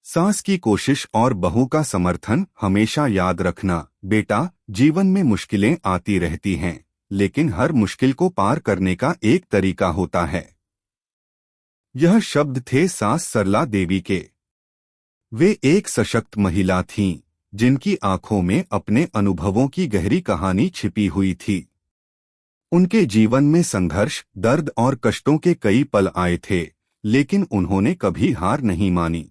सास की कोशिश और बहू का समर्थन हमेशा याद रखना। बेटा, जीवन में मुश्किलें आती रहती हैं, लेकिन हर मुश्किल को पार करने का एक तरीका होता है। यह शब्द थे सास सरला देवी के। वे एक सशक्त महिला थीं, जिनकी आंखों में अपने अनुभवों की गहरी कहानी छिपी हुई थी। उनके जीवन में संघर्ष, दर्द और कष्टों के कई पल आए थे, लेकिन उन्होंने कभी हार नहीं मानी।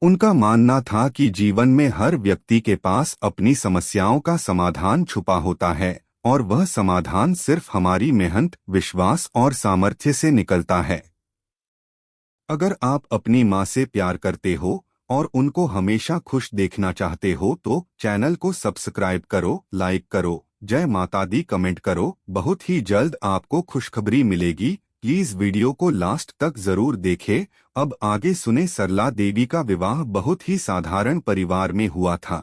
उनका मानना था कि जीवन में हर व्यक्ति के पास अपनी समस्याओं का समाधान छुपा होता है, और वह समाधान सिर्फ हमारी मेहनत, विश्वास और सामर्थ्य से निकलता है। अगर आप अपनी माँ से प्यार करते हो और उनको हमेशा खुश देखना चाहते हो तो चैनल को सब्सक्राइब करो, लाइक करो, जय माता दी कमेंट करो। बहुत ही जल्द आपको खुशखबरी मिलेगी। प्लीज वीडियो को लास्ट तक जरूर देखें। अब आगे सुने। सरला देवी का विवाह बहुत ही साधारण परिवार में हुआ था।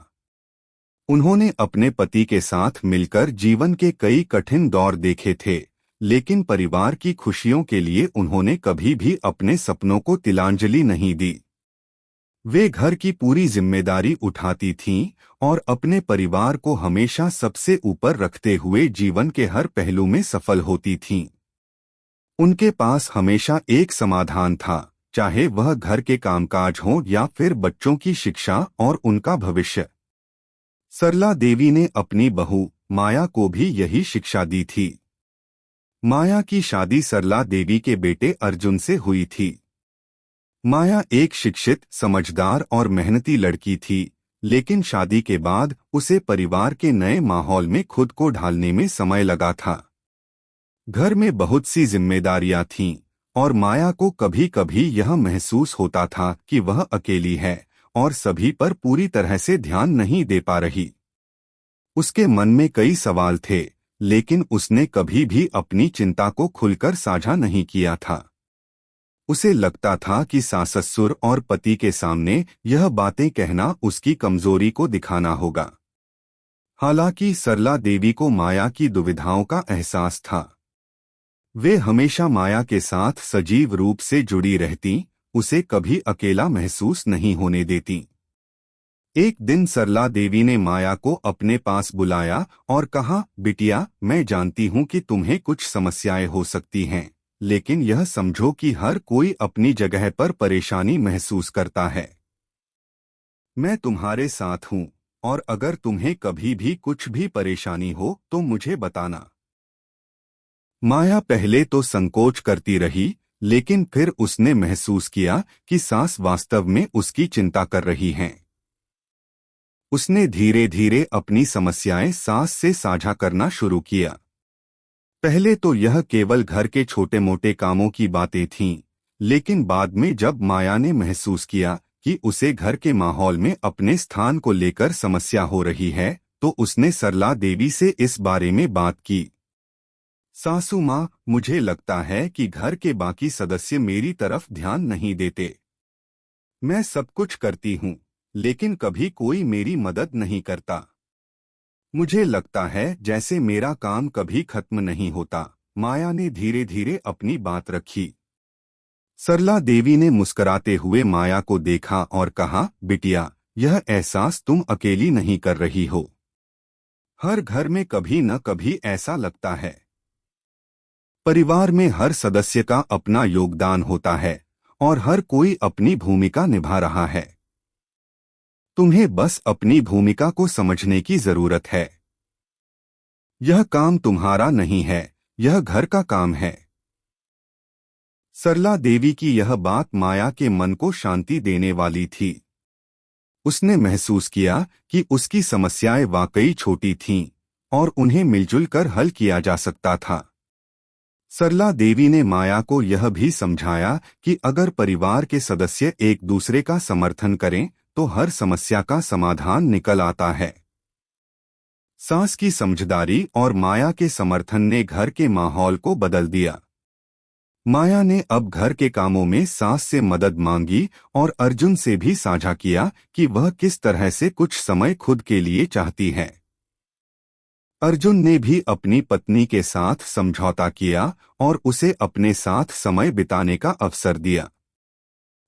उन्होंने अपने पति के साथ मिलकर जीवन के कई कठिन दौर देखे थे, लेकिन परिवार की खुशियों के लिए उन्होंने कभी भी अपने सपनों को तिलांजलि नहीं दी। वे घर की पूरी जिम्मेदारी उठाती थीं और अपने परिवार को हमेशा सबसे ऊपर रखते हुए जीवन के हर पहलू में सफल होती थीं। उनके पास हमेशा एक समाधान था, चाहे वह घर के कामकाज हो या फिर बच्चों की शिक्षा और उनका भविष्य। सरला देवी ने अपनी बहू माया को भी यही शिक्षा दी थी। माया की शादी सरला देवी के बेटे अर्जुन से हुई थी। माया एक शिक्षित, समझदार और मेहनती लड़की थी, लेकिन शादी के बाद उसे परिवार के नए माहौल में खुद को ढालने में समय लगा था। घर में बहुत सी जिम्मेदारियां थीं और माया को कभी कभी यह महसूस होता था कि वह अकेली है और सभी पर पूरी तरह से ध्यान नहीं दे पा रही। उसके मन में कई सवाल थे, लेकिन उसने कभी भी अपनी चिंता को खुलकर साझा नहीं किया था। उसे लगता था कि सास-ससुर और पति के सामने यह बातें कहना उसकी कमजोरी को दिखाना होगा। हालांकि सरला देवी को माया की दुविधाओं का एहसास था। वे हमेशा माया के साथ सजीव रूप से जुड़ी रहती, उसे कभी अकेला महसूस नहीं होने देती। एक दिन सरला देवी ने माया को अपने पास बुलाया और कहा, बिटिया, मैं जानती हूँ कि तुम्हें कुछ समस्याएं हो सकती हैं, लेकिन यह समझो कि हर कोई अपनी जगह पर परेशानी महसूस करता है। मैं तुम्हारे साथ हूँ, और अगर तुम्हें कभी भी कुछ भी परेशानी हो तो मुझे बताना। माया पहले तो संकोच करती रही, लेकिन फिर उसने महसूस किया कि सास वास्तव में उसकी चिंता कर रही हैं। उसने धीरे धीरे अपनी समस्याएं सास से साझा करना शुरू किया। पहले तो यह केवल घर के छोटे मोटे कामों की बातें थीं, लेकिन बाद में जब माया ने महसूस किया कि उसे घर के माहौल में अपने स्थान को लेकर समस्या हो रही है, तो उसने सरला देवी से इस बारे में बात की। सासू माँ, मुझे लगता है कि घर के बाकी सदस्य मेरी तरफ ध्यान नहीं देते। मैं सब कुछ करती हूँ, लेकिन कभी कोई मेरी मदद नहीं करता। मुझे लगता है जैसे मेरा काम कभी खत्म नहीं होता। माया ने धीरे धीरे अपनी बात रखी। सरला देवी ने मुस्कुराते हुए माया को देखा और कहा, बिटिया, यह एहसास तुम अकेली नहीं कर रही हो। हर घर में कभी न कभी ऐसा लगता है। परिवार में हर सदस्य का अपना योगदान होता है और हर कोई अपनी भूमिका निभा रहा है। तुम्हें बस अपनी भूमिका को समझने की जरूरत है। यह काम तुम्हारा नहीं है, यह घर का काम है। सरला देवी की यह बात माया के मन को शांति देने वाली थी। उसने महसूस किया कि उसकी समस्याएं वाकई छोटी थीं और उन्हें मिलजुल कर हल किया जा सकता था। सरला देवी ने माया को यह भी समझाया कि अगर परिवार के सदस्य एक दूसरे का समर्थन करें तो हर समस्या का समाधान निकल आता है। सास की समझदारी और माया के समर्थन ने घर के माहौल को बदल दिया। माया ने अब घर के कामों में सास से मदद मांगी और अर्जुन से भी साझा किया कि वह किस तरह से कुछ समय खुद के लिए चाहती है। अर्जुन ने भी अपनी पत्नी के साथ समझौता किया और उसे अपने साथ समय बिताने का अवसर दिया।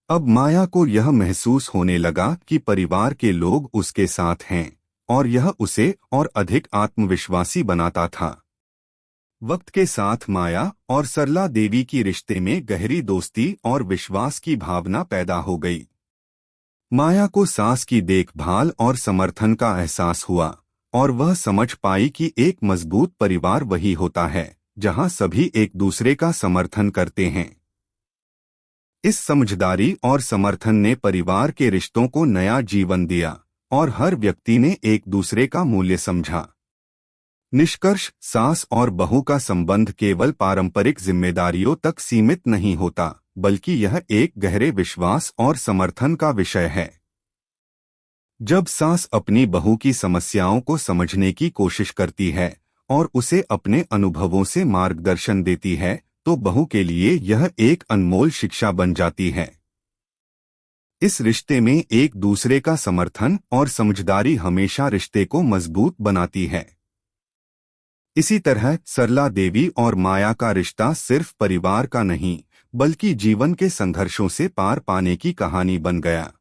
अब माया को यह महसूस होने लगा कि परिवार के लोग उसके साथ हैं और यह उसे और अधिक आत्मविश्वासी बनाता था। वक्त के साथ माया और सरला देवी की रिश्ते में गहरी दोस्ती और विश्वास की भावना पैदा हो गई। माया को सास की देखभाल और समर्थन का एहसास हुआ और वह समझ पाई कि एक मजबूत परिवार वही होता है जहां सभी एक दूसरे का समर्थन करते हैं। इस समझदारी और समर्थन ने परिवार के रिश्तों को नया जीवन दिया और हर व्यक्ति ने एक दूसरे का मूल्य समझा। निष्कर्ष, सास और बहू का संबंध केवल पारंपरिक जिम्मेदारियों तक सीमित नहीं होता, बल्कि यह एक गहरे विश्वास और समर्थन का विषय है। जब सास अपनी बहू की समस्याओं को समझने की कोशिश करती है और उसे अपने अनुभवों से मार्गदर्शन देती है, तो बहू के लिए यह एक अनमोल शिक्षा बन जाती है। इस रिश्ते में एक दूसरे का समर्थन और समझदारी हमेशा रिश्ते को मजबूत बनाती है। इसी तरह सरला देवी और माया का रिश्ता सिर्फ परिवार का नहीं, बल्कि जीवन के संघर्षों से पार पाने की कहानी बन गया।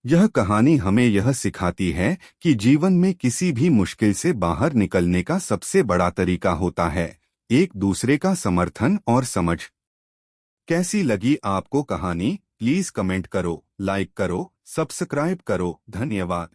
यह कहानी हमें यह सिखाती है कि जीवन में किसी भी मुश्किल से बाहर निकलने का सबसे बड़ा तरीका होता है एक दूसरे का समर्थन और समझ। कैसी लगी आपको कहानी? प्लीज कमेंट करो, लाइक करो, सब्सक्राइब करो। धन्यवाद।